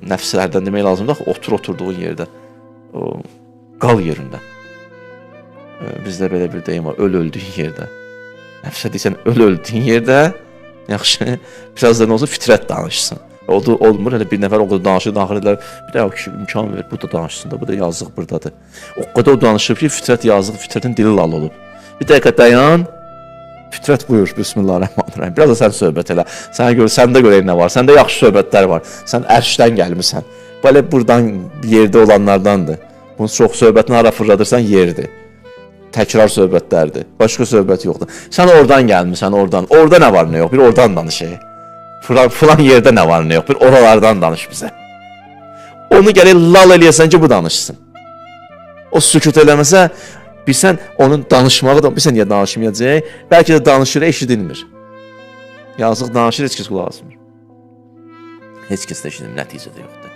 nəfslərdən demək lazımdır, oturduğun yerdə, o qal yerində. Bizdə belə bir deyim var, öldüyün yerdə. Nəfsə deyirsən, öldüyün yerdə, yaxşı, biraz da nə olsa fitrət danışsın. Olmur, elə bir nəfər o qədər danışır, axırlar, bir də kişi imkan verir, bu da danışsın da, bu da yazıq buradadır. O qədər o danışır ki, fitrət yazıq, fitrətin dili lal olub. Bir dəqiqə dayan, fitrət buyur, Bismillahirrahmanirrahim. Biraz da sən söhbət elə, səndə görə nə var, səndə yaxşı söhbətlər var, sən ərşdən gəlmirsən. Belə buradan yerdə olanlardandır. Bunu çox söhbətini hara fırladırsan yerdir. Təkrar söhbətlərdir, başqa söhbət yoxdur. Sən oradan gəlmirsən, oradan. Orada nə var, nə yox, bir oradan danışıq. Falan yerdə nə var, nə yox, bir oralardan danış bizə. Onu gələk lal eləyəsən ki, bu danışsın. O sükut eləməsə, bilsən, onun danışmağı da, bilsən niyə danışmayacaq, bəlkə də danışır, eşidilmir. Yazıq danışır, heç kəs qulaq asmır. Heç kəs də eşidilmir, nəticədə yoxdur.